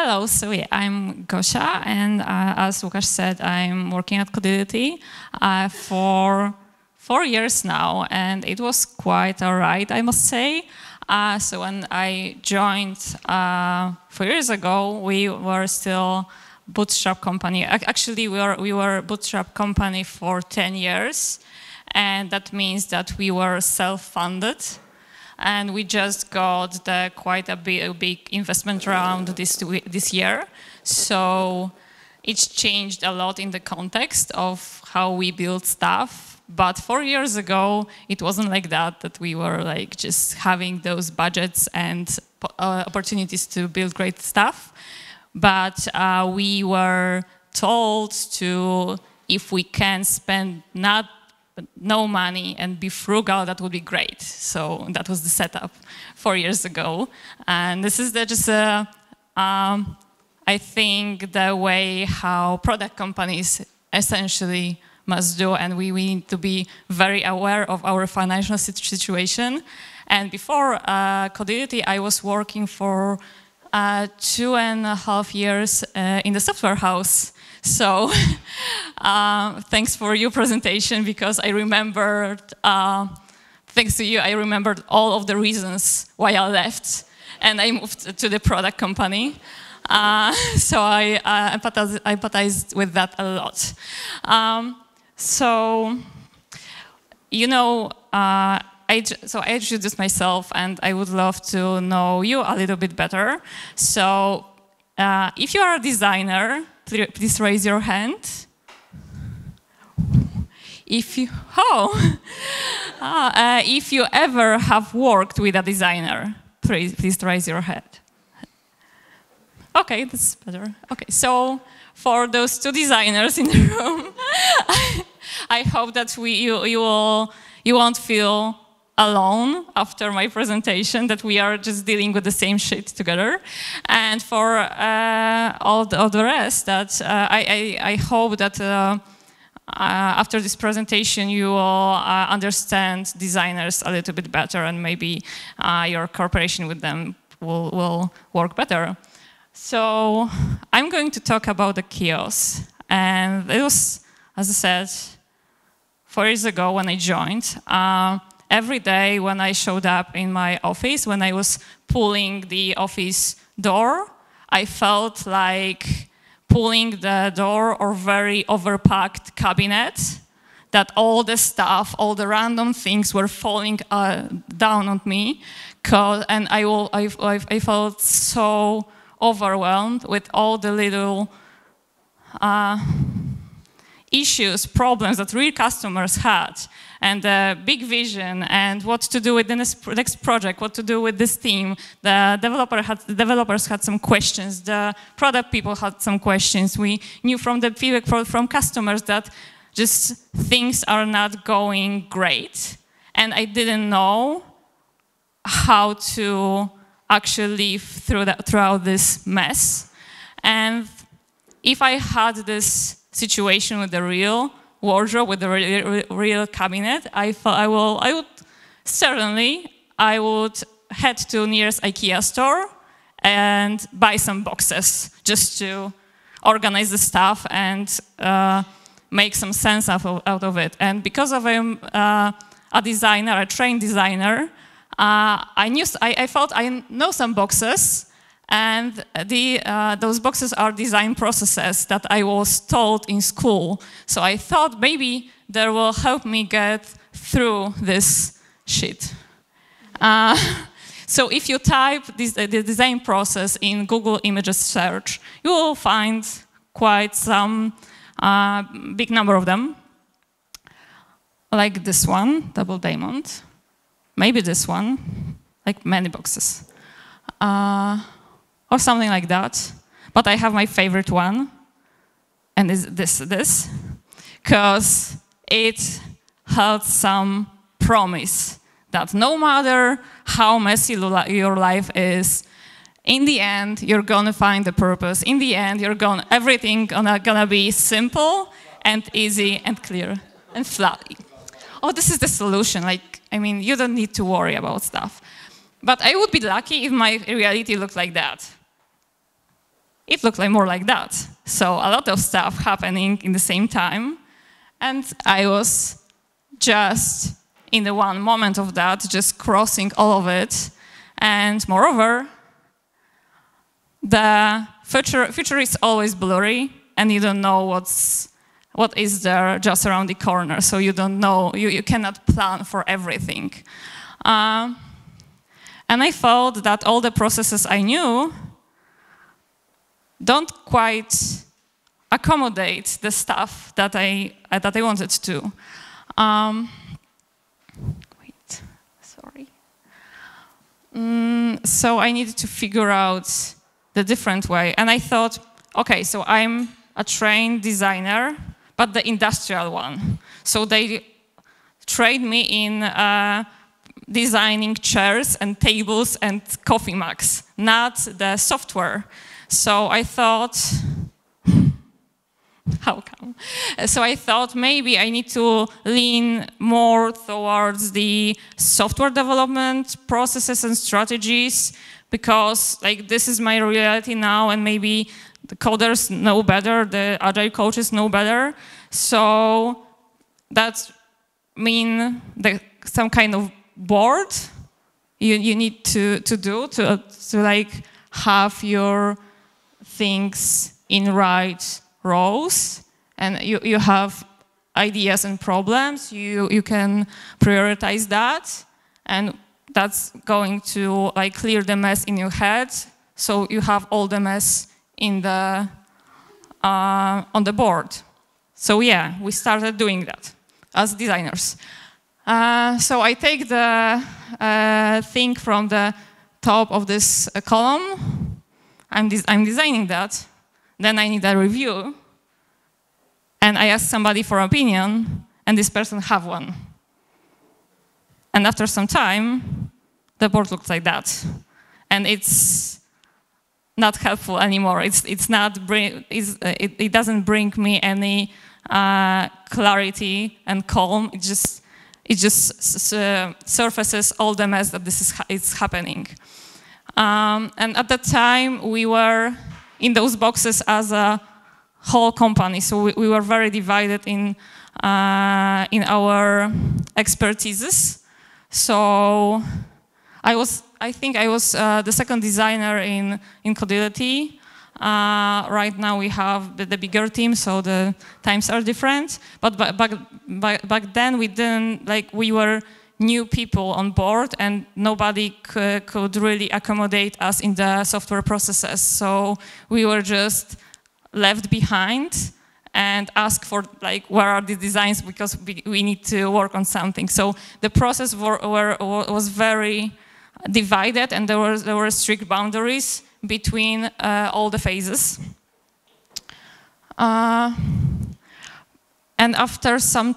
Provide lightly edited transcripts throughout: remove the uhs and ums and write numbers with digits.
Hello, so yeah, I'm Gosia, and as Łukasz said, I'm working at Codility for 4 years now, and it was quite all right, I must say. So when I joined 4 years ago, we were still bootstrap company. Actually, we were bootstrap company for 10 years, and that means that we were self-funded. And we just got quite a big investment round this year. So it's changed a lot in the context of how we build stuff. But 4 years ago, it wasn't like that we were like just having those budgets and opportunities to build great stuff. But we were told to, if we can spend no money and be frugal, that would be great. So that was the setup 4 years ago. And this is I think, the way how product companies essentially must do. And we need to be very aware of our financial situation. And before Codility, I was working for 2.5 years in the software house. So thanks for your presentation, because I remembered, thanks to you, I remembered all of the reasons why I left and I moved to the product company. So I empathized with that a lot. So, you know, I introduced myself, and I would love to know you a little bit better. So if you are a designer, please raise your hand. If you ever have worked with a designer, please raise your hand. Okay, that's better. Okay, so for those two designers in the room, I hope that you won't feel alone after my presentation, that we are just dealing with the same shit together. And for all the rest, that I hope that after this presentation you will understand designers a little bit better, and maybe your cooperation with them will work better. So I'm going to talk about the kiosk. And it was, as I said, 4 years ago when I joined. Every day when I showed up in my office, when I was pulling the office door, I felt like pulling the door or very overpacked cabinet, that all the stuff, all the random things were falling down on me. And I felt so overwhelmed with all the little issues, problems that real customers had, and the big vision, and what to do with the next project, what to do with this team. The developers had some questions, the product people had some questions. We knew from the feedback from customers that just things are not going great, and I didn't know how to actually live throughout this mess. And if I had this situation with the real wardrobe, with the real cabinet, I would head to nearest IKEA store and buy some boxes just to organize the stuff and make some sense out of it. And because of a designer, a trained designer, I felt I know some boxes. And those boxes are design processes that I was taught in school. So I thought maybe that will help me get through this shit. So if you type the design process in Google Images search, you will find quite some big number of them. Like this one, double diamond. Maybe this one, like many boxes. Or something like that. But I have my favorite one, and it's this, because it held some promise that no matter how messy your life is, in the end, you're gonna find the purpose. In the end, everything gonna be simple and easy and clear and flat. Oh, this is the solution. Like, I mean, you don't need to worry about stuff. But I would be lucky if my reality looked like that. it looked like more like that. So a lot of stuff happening in the same time. And I was just in the one moment of that, just crossing all of it. And moreover, the future is always blurry, and you don't know what is there just around the corner. So you don't know, you cannot plan for everything. And I thought that all the processes I knew don't quite accommodate the stuff that I wanted to. Wait, sorry. So I needed to figure out the different way. And I thought, okay, so I'm a trained designer, but the industrial one. So they trained me in designing chairs and tables and coffee mugs, not the software. So I thought, how come? So I thought maybe I need to lean more towards the software development processes and strategies, because like this is my reality now, and maybe the coders know better, the agile coaches know better. So that means some kind of board you need to do to like have your things in right rows, and you have ideas and problems, you can prioritize that, and that's going to like clear the mess in your head, so you have all the mess in the on the board. So yeah, we started doing that as designers. So I take the thing from the top of this column. I'm designing that. Then I need a review. And I ask somebody for opinion, and this person have one. And after some time, the board looks like that. And it's not helpful anymore. It doesn't bring me any clarity and calm. It just surfaces all the mess that is happening. And at that time, we were in those boxes as a whole company. So we were very divided in our expertises. So I think I was the second designer in Codility. Right now we have the bigger team, so the times are different. But back then we were new people on board, and nobody could really accommodate us in the software processes. So we were just left behind and ask for where are the designs, because we need to work on something. So the process was very divided, and there were strict boundaries between all the phases. And after some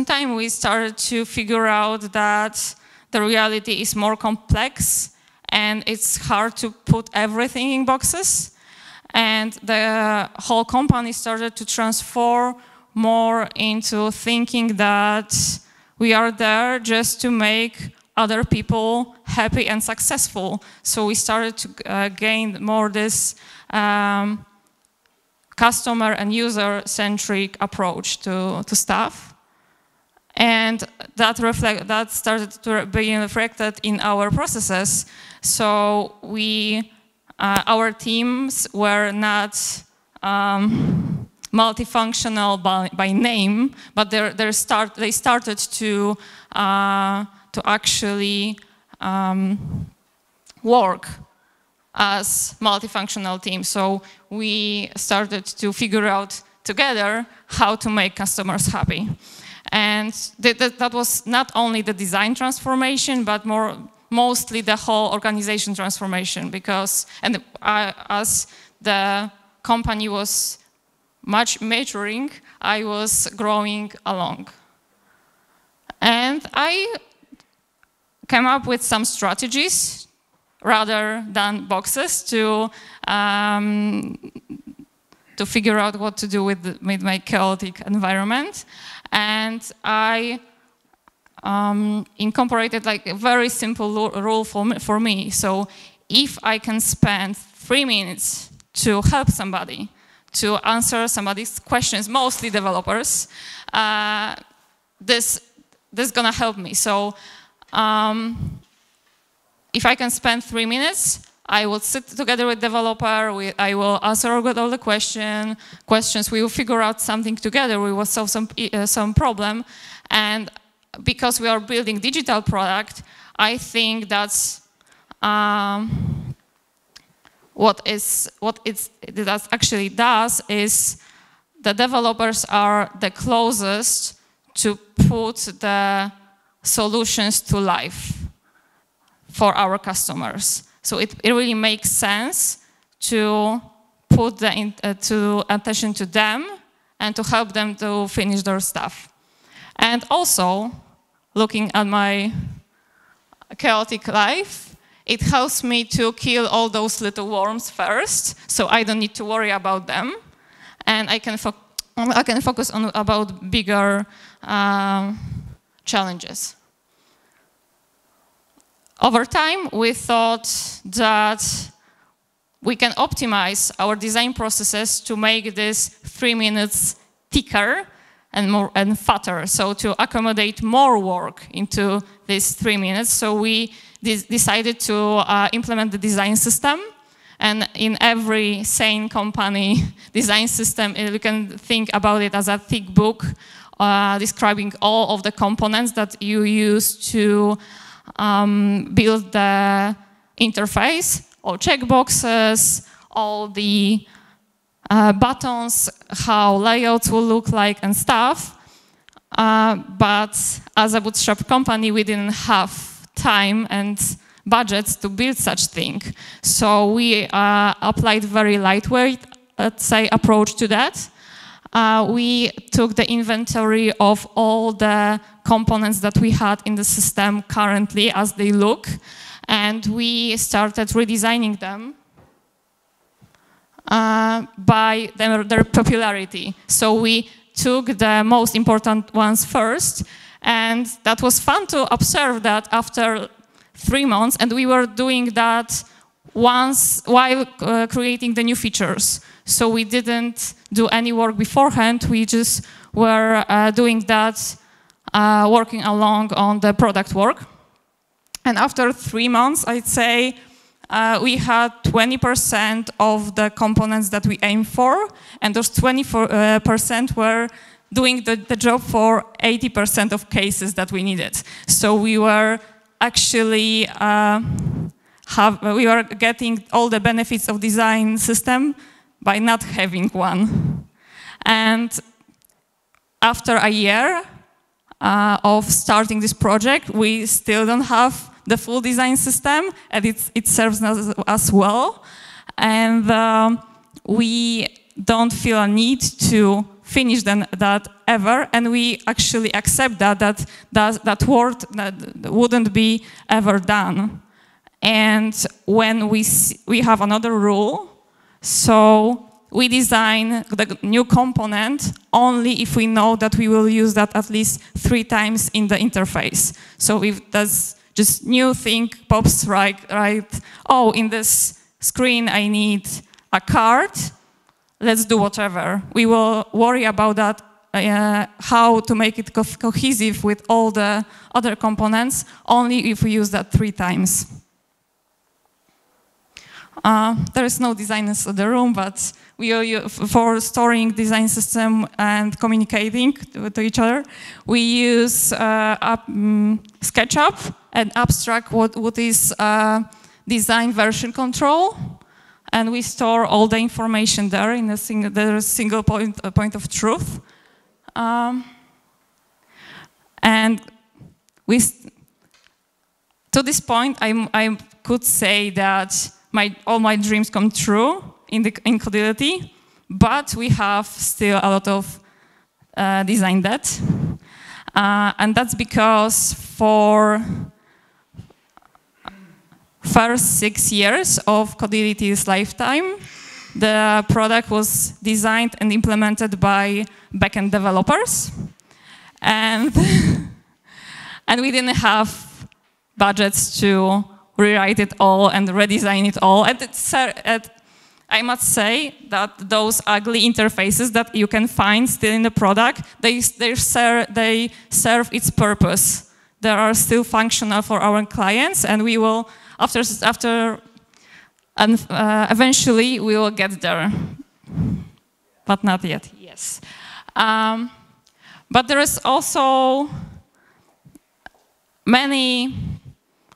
time, we started to figure out that the reality is more complex, and it's hard to put everything in boxes. And the whole company started to transform more into thinking that we are there just to make other people happy and successful. So we started to gain more this customer and user-centric approach to stuff. And that started to be reflected in our processes. So our teams were not multifunctional by name, but they started to actually work as multifunctional teams. So we started to figure out together how to make customers happy. And that was not only the design transformation, but mostly the whole organization transformation, because as the company was much maturing, I was growing along. And I came up with some strategies rather than boxes to figure out what to do with my chaotic environment. And I incorporated a very simple rule for me. So if I can spend 3 minutes to help somebody, to answer somebody's questions, mostly developers, this is gonna help me. So if I can spend 3 minutes, I will sit together with developer, I will answer all the questions, we will figure out something together, we will solve some problem. And because we are building digital product, I think that's what it actually does is the developers are the closest to put the solutions to life for our customers. So it really makes sense to put the attention to them and to help them to finish their stuff. And also, looking at my chaotic life, it helps me to kill all those little worms first, so I don't need to worry about them, and I can focus on about bigger challenges. Over time, we thought that we can optimize our design processes to make this 3 minutes thicker and fatter, so to accommodate more work into these 3 minutes. So we decided to implement the design system. And in every sane company design system, you can think about it as a thick book describing all of the components that you use to build the interface, all checkboxes, all the buttons, how layouts will look like and stuff. But as a bootstrap company, we didn't have time and budgets to build such thing. So we applied very lightweight, let's say, approach to that. We took the inventory of all the components that we had in the system currently as they look, and we started redesigning them by their popularity. So we took the most important ones first, and that was fun to observe that after 3 months, and we were doing that once while creating the new features. So we didn't do any work beforehand, we just were doing that, working along on the product work. And after 3 months, I'd say, we had 20% of the components that we aimed for, and those 20% were doing the job for 80% of cases that we needed. So we were actually we were getting all the benefits of design system by not having one. And after a year of starting this project, we still don't have the full design system, and it serves us well. And we don't feel a need to finish that ever, and we actually accept that work that wouldn't be ever done. And when we have another rule, so we design the new component only if we know that we will use that at least 3 times in the interface. So if that's just new thing pops right, oh, in this screen I need a card, let's do whatever. We will worry about that, how to make it cohesive with all the other components, only if we use that 3 times. There is no designers in the room, but for storing design system and communicating to each other, we use SketchUp and Abstract, what is design version control. And we store all the information there in a single point of truth. And to this point, I could say that all my dreams come true in Codility, but we have still a lot of design debt. And that's because for first 6 years of Codility's lifetime, the product was designed and implemented by backend developers. And, and we didn't have budgets to rewrite it all and redesign it all. I must say that those ugly interfaces that you can find still in the product, they serve its purpose. They are still functional for our clients, and we will, eventually we will get there, but not yet. Yes, but there is also many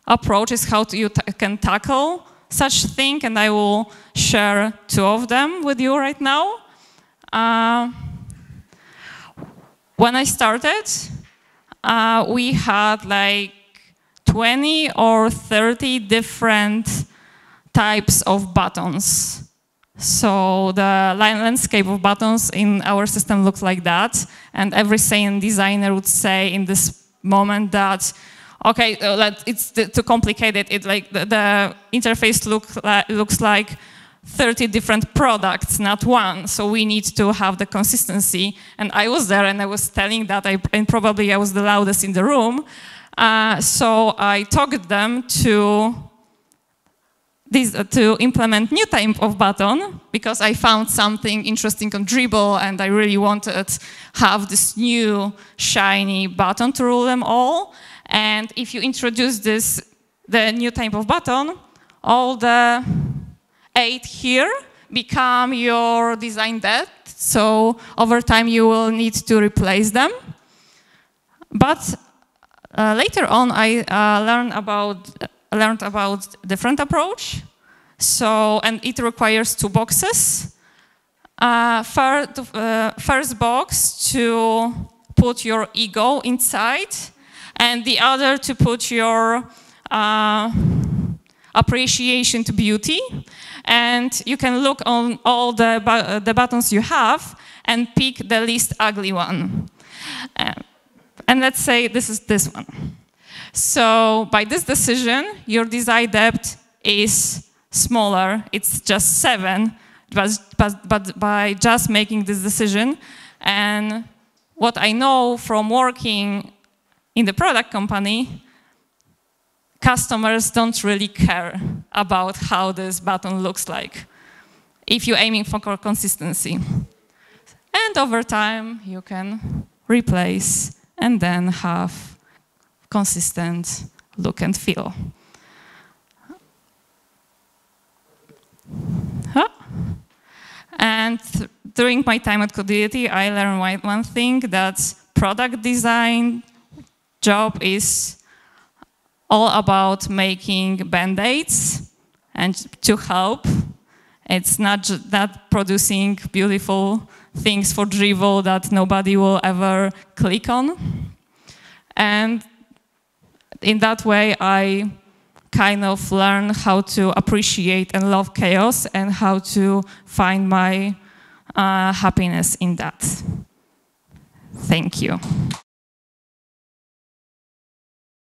approaches how you can tackle such thing, and I will share 2 of them with you right now. When I started, we had like 20 or 30 different types of buttons. So the landscape of buttons in our system looks like that, and every sane designer would say in this moment that, okay, it's too complicated. It like the interface looks like 30 different products, not one. So we need to have the consistency. And I was there, and I was telling that, and probably I was the loudest in the room. So I talked them to implement new type of button, because I found something interesting on Dribble, and I really wanted to have this new shiny button to rule them all. And if you introduce the new type of button, all the 8 here become your design dead. So over time you will need to replace them. But later on I learned about different approach. So, and it requires 2 boxes. First box to put your ego inside, and the other to put your appreciation to beauty. And you can look on all the buttons you have and pick the least ugly one. And let's say this is this one. So by this decision, your design depth is smaller. It's just 7, but by just making this decision, and what I know from working in the product company, customers don't really care about how this button looks like if you're aiming for consistency. And over time, you can replace and then have consistent look and feel. And during my time at Codility, I learned one thing, that product design job is all about making band-aids and to help. It's not just that producing beautiful things for Dribble that nobody will ever click on. And in that way, I kind of learn how to appreciate and love chaos, and how to find my happiness in that. Thank you.